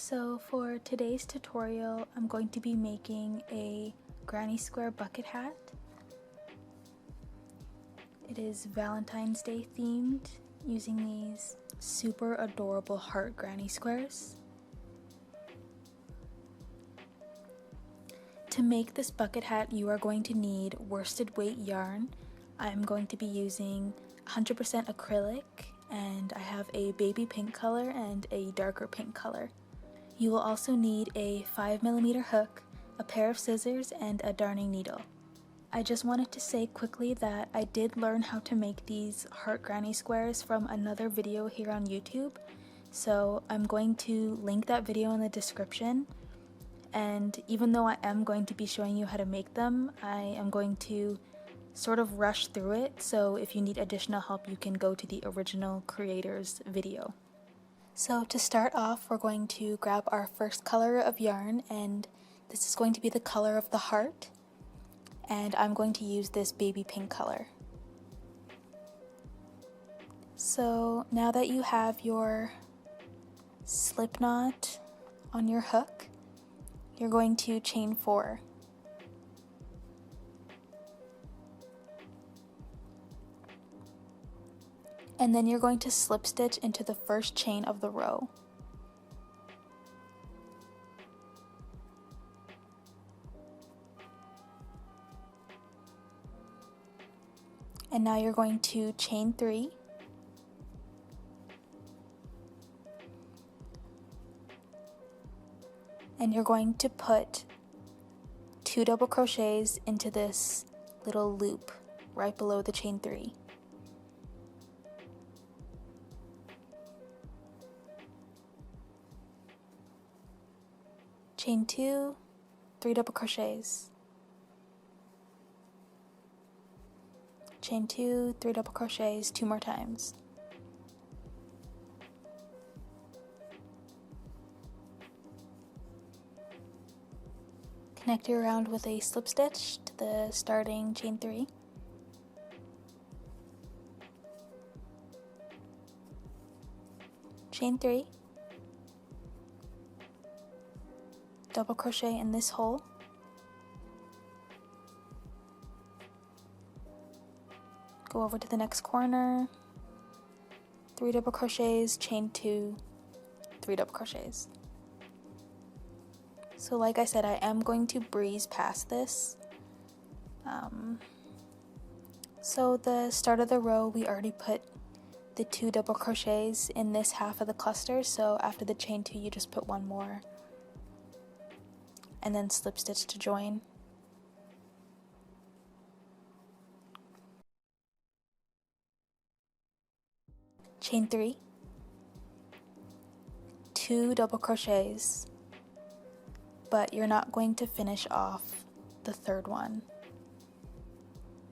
So for today's tutorial, I'm going to be making a granny square bucket hat. It is Valentine's Day themed, using these super adorable heart granny squares. To make this bucket hat, you are going to need worsted weight yarn. I'm going to be using 100% acrylic, and I have a baby pink color and a darker pink color. You will also need a 5mm hook, a pair of scissors, and a darning needle. I just wanted to say quickly that I did learn how to make these heart granny squares from another video here on YouTube, so I'm going to link that video in the description. And even though I am going to be showing you how to make them, I am going to sort of rush through it, so if you need additional help you can go to the original creator's video. So to start off, we're going to grab our first color of yarn, and this is going to be the color of the heart, and I'm going to use this baby pink color. So now that you have your slip knot on your hook, you're going to chain 4. And then you're going to slip stitch into the first chain of the row. And now you're going to chain 3. And you're going to put 2 double crochets into this little loop right below the chain 3. Chain 2, 3 double crochets. Chain 2, 3 double crochets 2 more times. Connect your round with a slip stitch to the starting chain 3. Chain 3. Double crochet in this hole. Go over to the next corner. 3 double crochets, chain 2, 3 double crochets. So like I said, I am going to breeze past this. So the start of the row, we already put the 2 double crochets in this half of the cluster, so after the chain 2 you just put 1 more and then slip stitch to join. Chain 3, 2 double crochets, but you're not going to finish off the third one.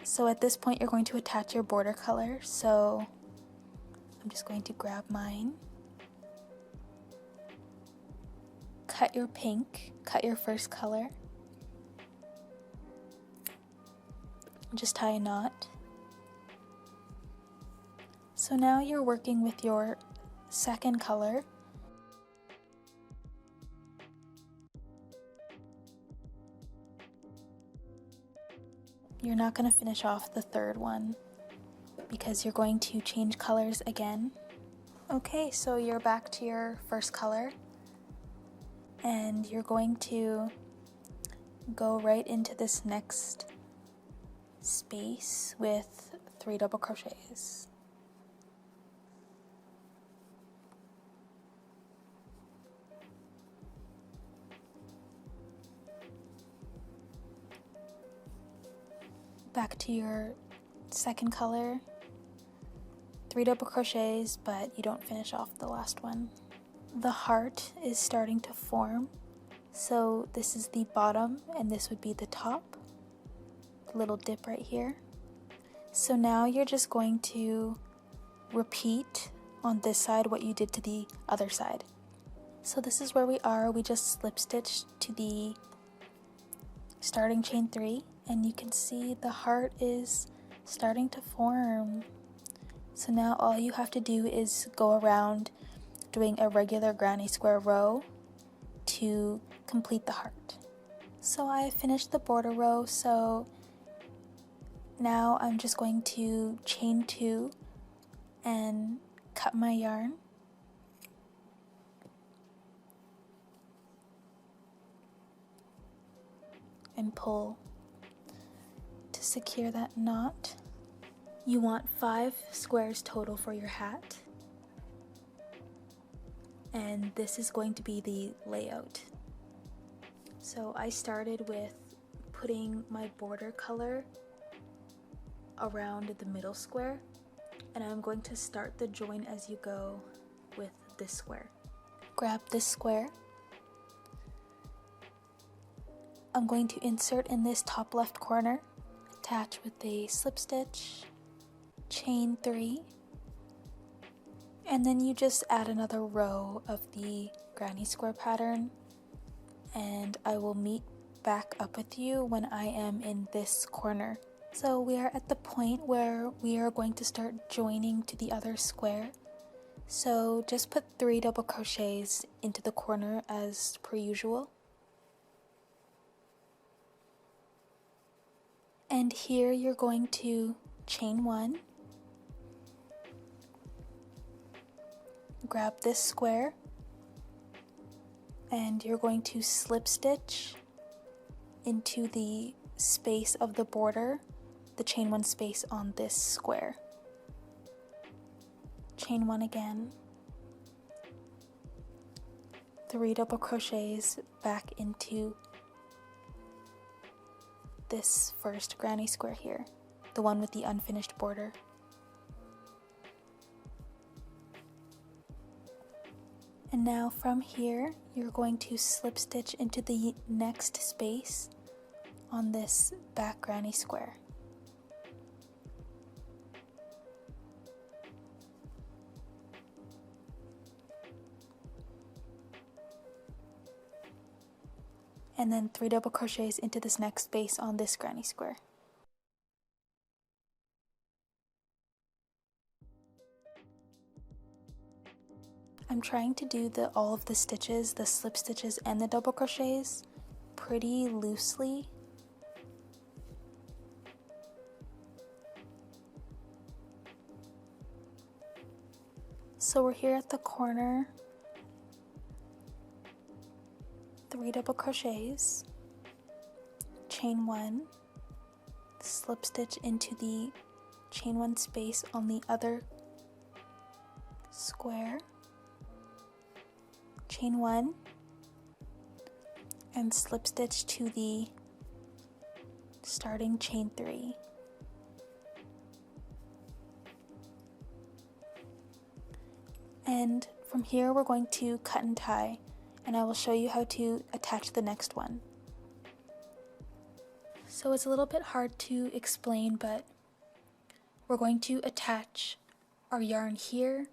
So at this point you're going to attach your border color, so I'm just going to grab mine. Cut your pink, cut your first color. Just tie a knot. So now you're working with your second color. You're not going to finish off the third one because you're going to change colors again. Okay, so you're back to your first color, and you're going to go right into this next space with 3 double crochets. Back to your second color, 3 double crochets, but you don't finish off the last one. The heart is starting to form, so this is the bottom and this would be the top, the little dip right here. So now you're just going to repeat on this side what you did to the other side. So this is where we are. We just slip stitched to the starting chain 3, and you can see the heart is starting to form. So now all you have to do is go around doing a regular granny square row to complete the heart. So I finished the border row, so now I'm just going to chain 2 and cut my yarn. And pull to secure that knot. You want 5 squares total for your hat. And this is going to be the layout. So I started with putting my border color around the middle square, and I'm going to start the join as you go with this square. Grab this square. I'm going to insert in this top left corner, attach with a slip stitch, chain 3, and then you just add another row of the granny square pattern, and I will meet back up with you when I am in this corner. So we are at the point where we are going to start joining to the other square. So just put 3 double crochets into the corner as per usual. And here you're going to chain 1, grab this square, and you're going to slip stitch into the space of the border, the chain 1 space on this square. Chain 1 again, 3 double crochets back into this first granny square here, the one with the unfinished border. And now from here, you're going to slip stitch into the next space on this back granny square. And then 3 double crochets into this next space on this granny square. I'm trying to do all of the stitches, the slip stitches and the double crochets pretty loosely. So we're here at the corner, 3 double crochets, chain 1, slip stitch into the chain 1 space on the other square, chain 1, and slip stitch to the starting chain 3. And from here we're going to cut and tie, and I will show you how to attach the next one. So it's a little bit hard to explain, but we're going to attach our yarn here,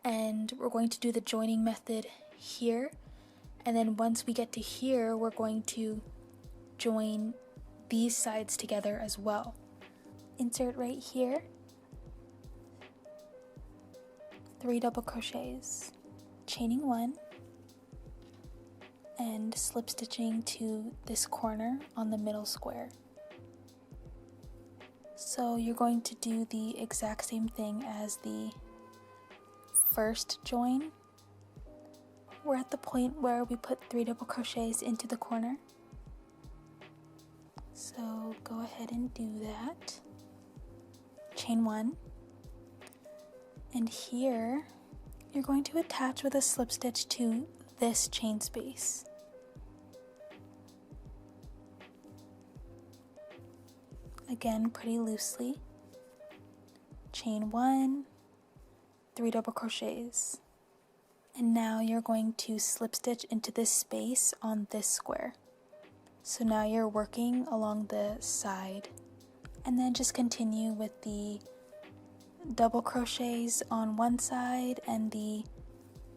and we're going to do the joining method here, and then once we get to here, we're going to join these sides together as well. Insert right here, 3 double crochets, chaining 1, and slip stitching to this corner on the middle square. So you're going to do the exact same thing as the first join. We're at the point where we put 3 double crochets into the corner. So go ahead and do that. Chain 1. And here you're going to attach with a slip stitch to this chain space. Again, pretty loosely. Chain 1, 3 double crochets. And now you're going to slip stitch into this space on this square. So now you're working along the side, and then just continue with the double crochets on one side and the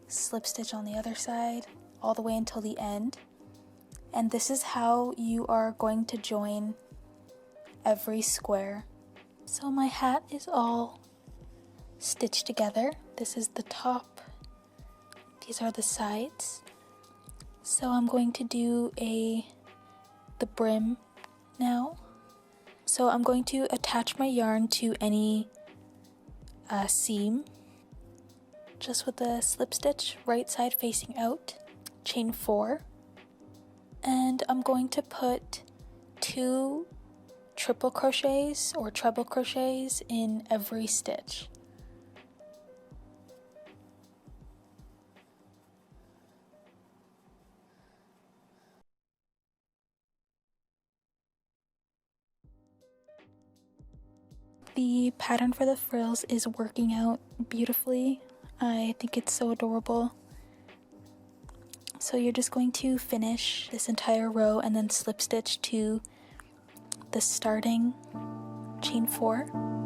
slip stitch on the other side all the way until the end. And this is how you are going to join every square. So my hat is all stitched together. This is the top, these are the sides. So I'm going to do the brim now. So I'm going to attach my yarn to any seam, just with a slip stitch, right side facing out, chain 4, and I'm going to put 2 triple crochets or treble crochets in every stitch. The pattern for the frills is working out beautifully. I think it's so adorable. So you're just going to finish this entire row and then slip stitch to the starting chain 4.